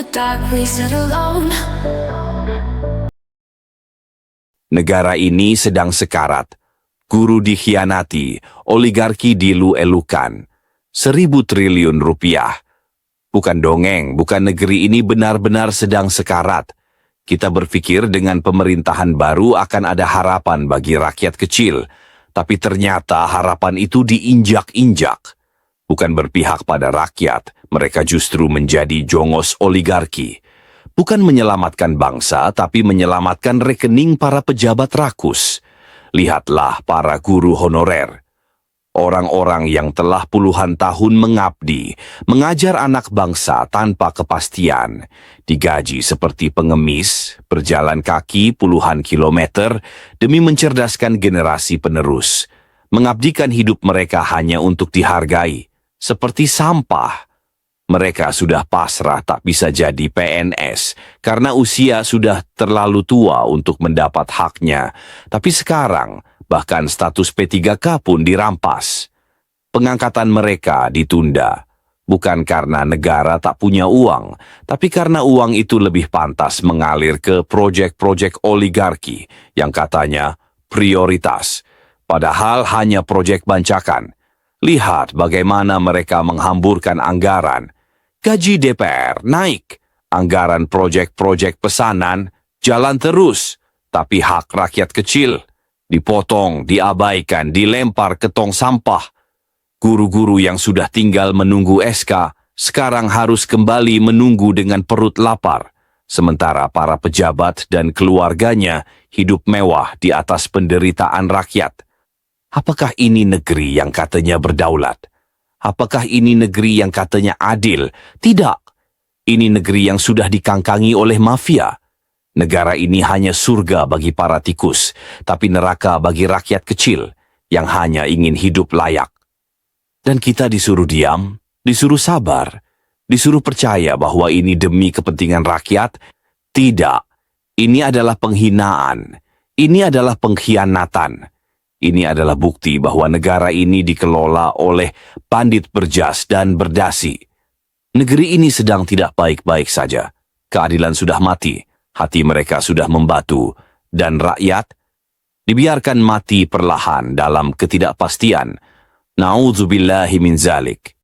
the dark, we sit alone. Negara ini sedang sekarat. Guru dikhianati, oligarki dielu-elukan. 1.000 triliun rupiah. Bukan dongeng, bukan negeri ini benar-benar sedang sekarat. Kita berpikir dengan pemerintahan baru akan ada harapan bagi rakyat kecil. Tapi ternyata harapan itu diinjak-injak. Bukan berpihak pada rakyat, mereka justru menjadi jongos oligarki. Bukan menyelamatkan bangsa, tapi menyelamatkan rekening para pejabat rakus. Lihatlah para guru honorer. Orang-orang yang telah puluhan tahun mengabdi, mengajar anak bangsa tanpa kepastian, digaji seperti pengemis, berjalan kaki puluhan kilometer demi mencerdaskan generasi penerus, mengabdikan hidup mereka hanya untuk dihargai, seperti sampah. Mereka sudah pasrah tak bisa jadi PNS karena usia sudah terlalu tua untuk mendapat haknya. Tapi sekarang, bahkan status P3K pun dirampas. Pengangkatan mereka ditunda. Bukan karena negara tak punya uang, tapi karena uang itu lebih pantas mengalir ke proyek-proyek oligarki yang katanya prioritas. Padahal hanya proyek bancakan. Lihat bagaimana mereka menghamburkan anggaran. Gaji DPR naik, anggaran proyek-proyek pesanan jalan terus, tapi hak rakyat kecil dipotong, diabaikan, dilempar ke tong sampah. Guru-guru yang sudah tinggal menunggu SK sekarang harus kembali menunggu dengan perut lapar, sementara para pejabat dan keluarganya hidup mewah di atas penderitaan rakyat. Apakah ini negeri yang katanya berdaulat? Apakah ini negeri yang katanya adil? Tidak. Ini negeri yang sudah dikangkangi oleh mafia. Negara ini hanya surga bagi para tikus, tapi neraka bagi rakyat kecil yang hanya ingin hidup layak. Dan kita disuruh diam, disuruh sabar, disuruh percaya bahwa ini demi kepentingan rakyat. Tidak. Ini adalah penghinaan. Ini adalah pengkhianatan. Ini adalah bukti bahwa negara ini dikelola oleh pandit berjas dan berdasi. Negeri ini sedang tidak baik-baik saja. Keadilan sudah mati, hati mereka sudah membatu, dan rakyat dibiarkan mati perlahan dalam ketidakpastian. Na'udzubillahi min zalik.